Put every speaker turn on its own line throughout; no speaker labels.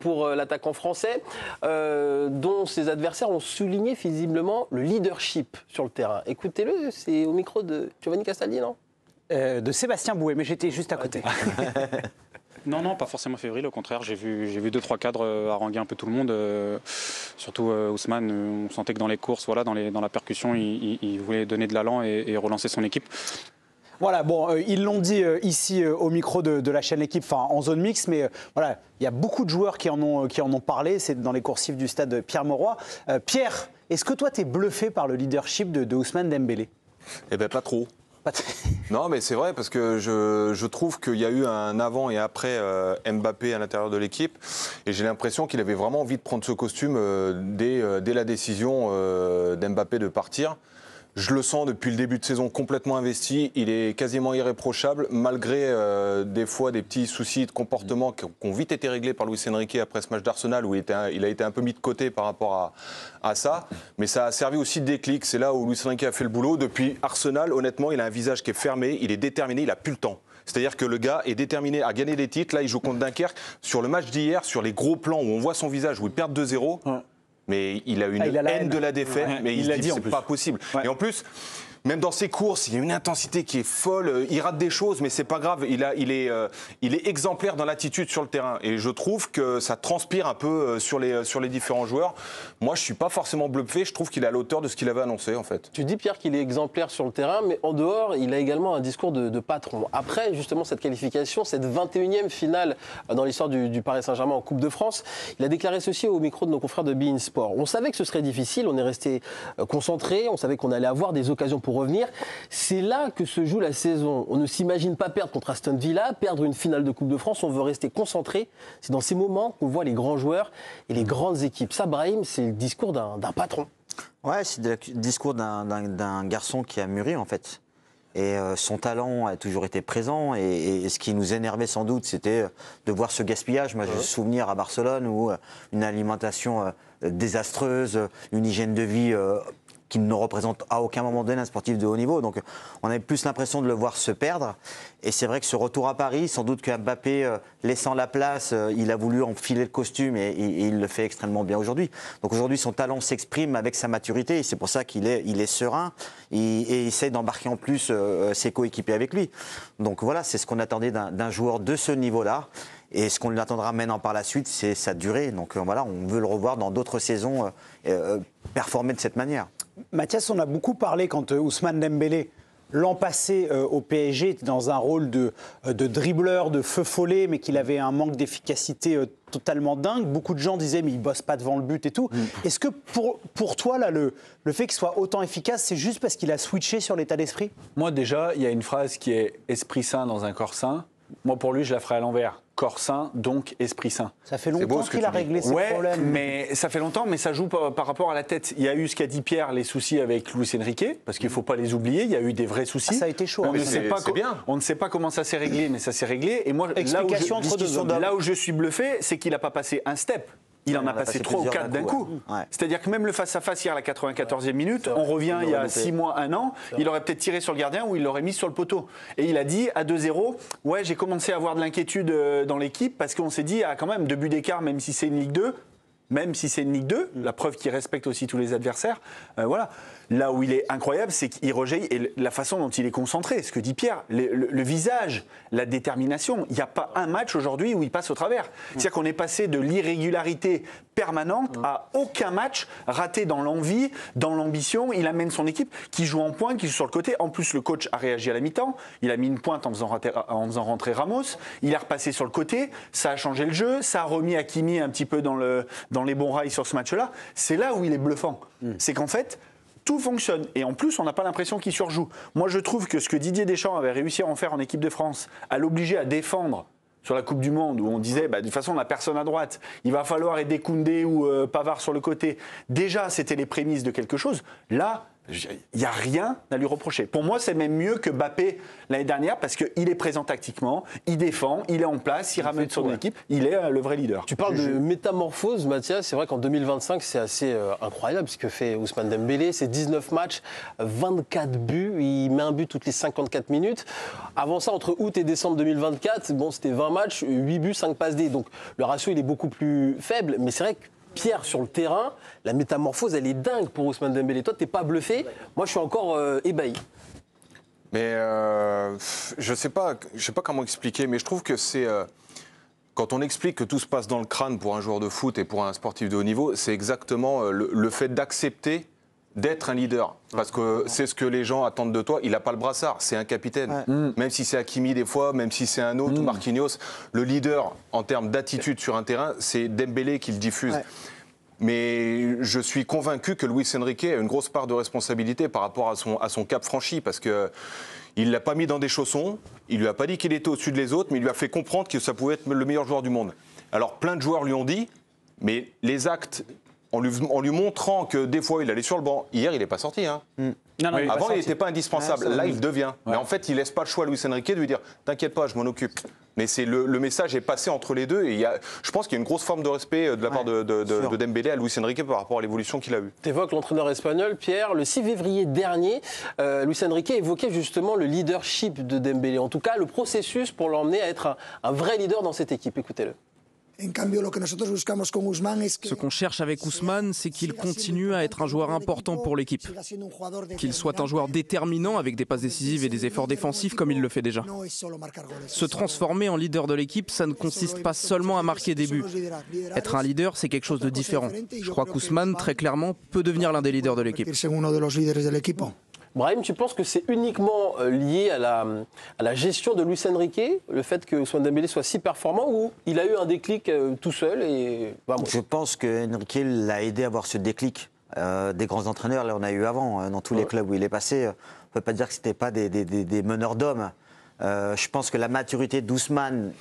pour l'attaquant français, dont ses adversaires ont souligné visiblement le leadership sur le terrain. Écoutez-le, c'est au micro de Giovanni Castaldi, non ?
De Sébastien Boué, mais j'étais juste à côté.
Non, pas forcément fébrile, au contraire, j'ai vu 2-3 cadres haranguer un peu tout le monde, surtout Ousmane, on sentait que dans les courses, voilà, dans la percussion, il voulait donner de l'allant et relancer son équipe.
Voilà, bon, ils l'ont dit ici au micro de la chaîne L'équipe, enfin en zone mixte, mais voilà, il y a beaucoup de joueurs qui en ont parlé, c'est dans les coursives du stade Pierre-Mauroy. Pierre, est-ce que toi, tu es bluffé par le leadership de Ousmane Dembélé ?
Eh bien, pas trop. Non, mais c'est vrai, parce que je trouve qu'il y a eu un avant et après Mbappé à l'intérieur de l'équipe. Et j'ai l'impression qu'il avait vraiment envie de prendre ce costume dès la décision d'Mbappé de partir. Je le sens depuis le début de saison complètement investi. Il est quasiment irréprochable, malgré des fois des petits soucis de comportement qui ont vite été réglés par Luis Enrique après ce match d'Arsenal, où il a été un peu mis de côté par rapport à ça. Mais ça a servi aussi de déclic. C'est là où Luis Enrique a fait le boulot. Depuis Arsenal, honnêtement, il a un visage qui est fermé, il est déterminé, il n'a plus le temps. C'est-à-dire que le gars est déterminé à gagner des titres. Là, il joue contre Dunkerque. Sur le match d'hier, sur les gros plans où on voit son visage, où il perd 2-0... Ouais. Mais il a une haine de la défaite, mais il se dit c'est pas possible. Ouais. Et en plus, même dans ses courses, il y a une intensité qui est folle. Il rate des choses, mais c'est pas grave. Il est exemplaire dans l'attitude sur le terrain. Et je trouve que ça transpire un peu sur les différents joueurs. Moi, je suis pas forcément bluffé. Je trouve qu'il est à l'auteur de ce qu'il avait annoncé, en fait.
Tu dis, Pierre, qu'il est exemplaire sur le terrain, mais en dehors, il a également un discours de patron. Après, justement, cette qualification, cette 21e finale dans l'histoire du Paris Saint-Germain en Coupe de France, il a déclaré ceci au micro de nos confrères de beIN Sport. On savait que ce serait difficile, on est resté concentré, on savait qu'on allait avoir des occasions pour revenir. C'est là que se joue la saison. On ne s'imagine pas perdre contre Aston Villa, perdre une finale de Coupe de France, on veut rester concentré. C'est dans ces moments qu'on voit les grands joueurs et les grandes équipes. Ça, Brahim, c'est le discours d'un patron.
Ouais, c'est le discours d'un garçon qui a mûri, en fait. Et son talent a toujours été présent. Et ce qui nous énervait sans doute, c'était de voir ce gaspillage. Moi, j'ai le souvenir à Barcelone où une alimentation désastreuse, une hygiène de vie qui ne représente à aucun moment donné un sportif de haut niveau. Donc on avait plus l'impression de le voir se perdre. Et c'est vrai que ce retour à Paris, sans doute que Mbappé, laissant la place, il a voulu enfiler le costume et il le fait extrêmement bien aujourd'hui. Donc aujourd'hui, son talent s'exprime avec sa maturité et c'est pour ça qu'il est serein et il essaie d'embarquer en plus ses coéquipiers avec lui. Donc voilà, c'est ce qu'on attendait d'un joueur de ce niveau-là. Et ce qu'on lui attendra maintenant par la suite, c'est sa durée. Donc voilà, on veut le revoir dans d'autres saisons performer de cette manière.
Mathias, on a beaucoup parlé quand Ousmane Dembélé, l'an passé au PSG, était dans un rôle de dribbleur, de feu follet, mais qu'il avait un manque d'efficacité totalement dingue. Beaucoup de gens disaient, mais il ne bosse pas devant le but et tout. Est-ce que pour toi, là, le fait qu'il soit autant efficace, c'est juste parce qu'il a switché sur l'état d'esprit ?
Moi, déjà, il y a une phrase qui est « esprit sain dans un corps sain ». Moi, pour lui, je la ferai à l'envers. Corps sain, donc esprit sain.
Ça fait longtemps qu'il a réglé ses problèmes.
Mais ça fait longtemps, mais ça joue par rapport à la tête. Il y a eu ce qu'a dit Pierre, les soucis avec Luis Enrique, parce qu'il ne faut pas les oublier, il y a eu des vrais soucis.
Ah, ça a été chaud.
On ne sait pas comment ça s'est réglé, mais ça s'est réglé. Et moi, là où je suis bluffé, c'est qu'il n'a pas passé un step. Il en a passé 3 ou 4 d'un coup. Ouais. C'est-à-dire que même le face-à-face hier à la 94e minute, on revient il y a 6 mois, 1 an, il aurait peut-être tiré sur le gardien ou il l'aurait mis sur le poteau. Et il a dit à 2-0, ouais, j'ai commencé à avoir de l'inquiétude dans l'équipe parce qu'on s'est dit, ah, quand même, 2 buts d'écart, même si c'est une Ligue 2, la preuve qu'il respecte aussi tous les adversaires, voilà. Là où il est incroyable, c'est qu'il rejaillit, et la façon dont il est concentré, ce que dit Pierre, le visage, la détermination. Il n'y a pas un match aujourd'hui où il passe au travers. C'est-à-dire qu'on est passé de l'irrégularité permanente à aucun match raté dans l'envie, dans l'ambition. Il amène son équipe qui joue en pointe, qui joue sur le côté. En plus, le coach a réagi à la mi-temps. Il a mis une pointe en faisant rentrer Ramos. Il a repassé sur le côté. Ça a changé le jeu. Ça a remis Hakimi un petit peu dans les bons rails sur ce match-là. C'est là où il est bluffant. C'est qu'en fait, tout fonctionne. Et en plus, on n'a pas l'impression qu'il surjoue. Moi, je trouve que ce que Didier Deschamps avait réussi à en faire en équipe de France, à l'obliger à défendre sur la Coupe du Monde, où on disait, de toute façon, on n'a personne à droite, il va falloir aider Koundé ou Pavard sur le côté. Déjà, c'était les prémices de quelque chose. Là, Il n'y a rien à lui reprocher. Pour moi, c'est même mieux que Mbappé l'année dernière parce qu'il est présent tactiquement, il défend, il est en place, il ramène son équipe, il est le vrai leader.
Tu parles de métamorphose, Mathias. C'est vrai qu'en 2025, c'est assez incroyable ce que fait Ousmane Dembélé. C'est 19 matchs, 24 buts. Il met un but toutes les 54 minutes. Avant ça, entre août et décembre 2024, bon, c'était 20 matchs, 8 buts, 5 passes D. Donc le ratio, il est beaucoup plus faible. Mais c'est vrai que Pierre, sur le terrain, la métamorphose, elle est dingue pour Ousmane Dembélé. Toi, t'es pas bluffé. Moi, je suis encore ébahi.
Mais je sais pas comment expliquer, mais je trouve que c'est... quand on explique que tout se passe dans le crâne pour un joueur de foot et pour un sportif de haut niveau, c'est exactement le fait d'accepter d'être un leader. Parce que c'est ce que les gens attendent de toi. Il n'a pas le brassard, c'est un capitaine. Même si c'est Hakimi des fois, même si c'est un autre, ou Marquinhos, le leader en termes d'attitude sur un terrain, c'est Dembélé qui le diffuse. Ouais. Mais je suis convaincu que Luis Enrique a une grosse part de responsabilité par rapport à son cap franchi, parce que il l'a pas mis dans des chaussons, il lui a pas dit qu'il était au-dessus des autres, mais il lui a fait comprendre que ça pouvait être le meilleur joueur du monde. Alors plein de joueurs lui ont dit, mais les actes, en lui montrant que des fois il allait sur le banc, hier il n'est pas sorti. Hein.
Non,
avant il n'était pas indispensable, là il devient. Ouais. Mais en fait il laisse pas le choix à Luis Enrique de lui dire t'inquiète pas, je m'en occupe. Mais c'est le message est passé entre les deux et je pense qu'il y a une grosse forme de respect de la part de Dembélé à Luis Enrique par rapport à l'évolution qu'il a eue.
Tu évoques l'entraîneur espagnol, Pierre. Le 6 février dernier, Luis Enrique évoquait justement le leadership de Dembélé. En tout cas, le processus pour l'emmener à être un vrai leader dans cette équipe. Écoutez-le.
Ce qu'on cherche avec Ousmane, c'est qu'il continue à être un joueur important pour l'équipe. Qu'il soit un joueur déterminant avec des passes décisives et des efforts défensifs comme il le fait déjà. Se transformer en leader de l'équipe, ça ne consiste pas seulement à marquer des buts. Être un leader, c'est quelque chose de différent. Je crois qu'Ousmane, très clairement, peut devenir l'un des leaders de l'équipe.
Brahim, tu penses que c'est uniquement lié à la gestion de Luis Enrique, le fait que Ousmane Dembélé soit si performant, ou il a eu un déclic tout seul et...
Je pense que Enrique l'a aidé à avoir ce déclic. Des grands entraîneurs, là on a eu avant, dans tous les clubs où il est passé, on ne peut pas dire que ce n'était pas des meneurs d'hommes. Je pense que la maturité d'Ousmane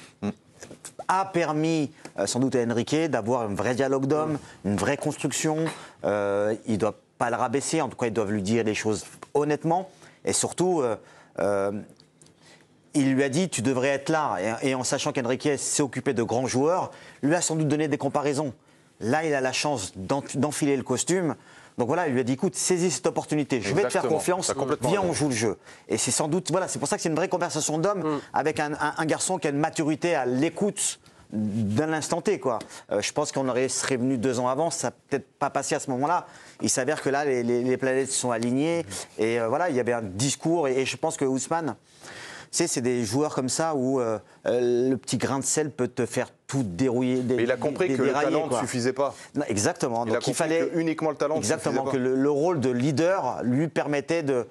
a permis sans doute à Enrique d'avoir un vrai dialogue d'hommes, une vraie construction. Il doit pas le rabaisser, en tout cas ils doivent lui dire les choses honnêtement et surtout il lui a dit tu devrais être là et en sachant qu'Enrique s'est occupé de grands joueurs, lui a sans doute donné des comparaisons. Là il a la chance d'enfiler le costume, donc voilà, il lui a dit écoute, saisis cette opportunité, je vais te faire confiance, viens on joue le jeu. Et c'est sans doute, voilà, c'est pour ça que c'est une vraie conversation d'homme avec un garçon qui a une maturité à l'écoute d'un instant T, quoi. Je pense qu'on serait venu 2 ans avant, ça n'a peut-être pas passé à ce moment-là. Il s'avère que là, les planètes sont alignées et voilà, il y avait un discours et je pense que Ousmane, c'est des joueurs comme ça où le petit grain de sel peut te faire tout dérouiller.
Mais il a compris que le talent ne suffisait pas.
Non, exactement. Donc il fallait
que uniquement le talent.
Exactement, que le rôle de leader lui permettait de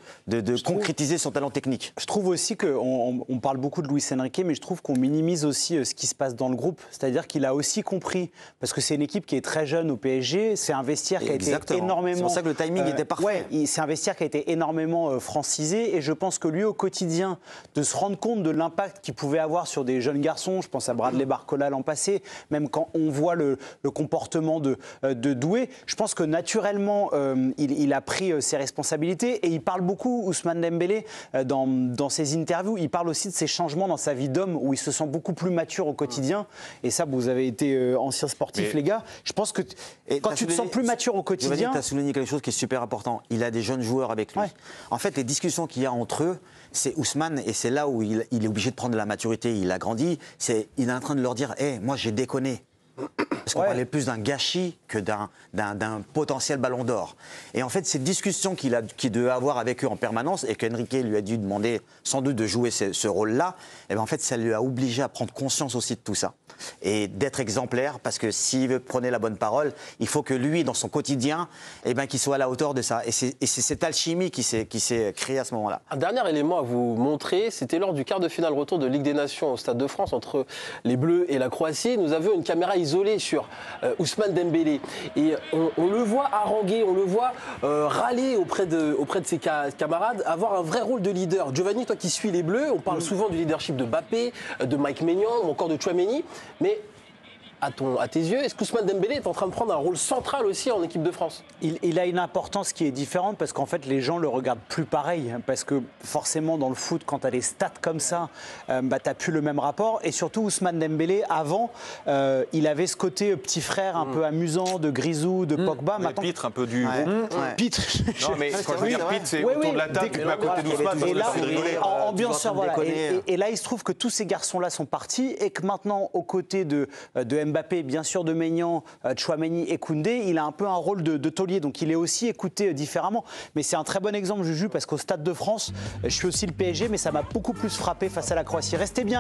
concrétiser son talent technique.
Je trouve aussi qu'on parle beaucoup de Luis Enrique, mais je trouve qu'on minimise aussi ce qui se passe dans le groupe. C'est-à-dire qu'il a aussi compris, parce que c'est une équipe qui est très jeune au PSG, c'est un vestiaire qui a été énormément...
C'est pour ça que le timing était parfait.
Ouais, c'est un vestiaire qui a été énormément francisé, et je pense que lui, au quotidien, de se rendre compte de l'impact qu'il pouvait avoir sur des jeunes garçons, je pense à Bradley Barcola l'an passé, même quand on voit le comportement de Doué, je pense que naturellement, il a pris ses responsabilités et il parle beaucoup, Ousmane Dembélé, dans ses interviews, il parle aussi de ses changements dans sa vie d'homme où il se sent beaucoup plus mature au quotidien. Et ça, vous avez été anciens sportifs, les gars. Je pense que quand tu te sens plus mature au quotidien...
Tu as souligné quelque chose qui est super important. Il a des jeunes joueurs avec lui. Ouais. En fait, les discussions qu'il y a entre eux, c'est Ousmane, et c'est là où il est obligé de prendre de la maturité, il a grandi, il est en train de leur dire hey, « moi j'ai déconné ». Parce qu'on parlait plus d'un gâchis que d'un potentiel ballon d'or. Et en fait, ces discussions qu'il devait avoir avec eux en permanence, et qu'Enrique lui a dû demander sans doute de jouer ce rôle-là, et bien en fait, ça lui a obligé à prendre conscience aussi de tout ça. Et d'être exemplaire, parce que s'il veut prendre la bonne parole, il faut que lui, dans son quotidien, qu'il soit à la hauteur de ça. Et c'est cette alchimie qui s'est créée à ce moment-là.
Un dernier élément à vous montrer, c'était lors du quart de finale retour de Ligue des Nations au Stade de France entre les Bleus et la Croatie. Nous avions une caméra isolée sur Ousmane Dembélé. Et on le voit haranguer, on le voit râler auprès de ses camarades, avoir un vrai rôle de leader. Giovanni, toi qui suis les Bleus, on parle souvent du leadership de Mbappé, de Mike Maignan ou encore de Tchouaméni. Mais à tes yeux, est-ce qu'Ousmane Dembélé est en train de prendre un rôle central aussi en équipe de France?
Il a une importance qui est différente parce qu'en fait les gens le regardent plus pareil, parce que forcément dans le foot quand tu as des stats comme ça, tu n'as plus le même rapport. Et surtout Ousmane Dembélé avant il avait ce côté petit frère un peu amusant de Grisou, de Pogba.
Maintenant, Pitre un peu du groupe.
Pitre.
Non mais quand je veux dire Pitre, c'est autour de la table, mais à côté d'Ousmane.
Et là, ambianceur, voilà. Et là il se trouve que tous ces garçons-là sont partis et que maintenant aux côtés de Mbappé, bien sûr de Maignan, Tchouaméni et Koundé, il a un peu un rôle de taulier, donc il est aussi écouté différemment. Mais c'est un très bon exemple, Juju, parce qu'au Stade de France, je suis aussi le PSG, mais ça m'a beaucoup plus frappé face à la Croatie. Restez bien.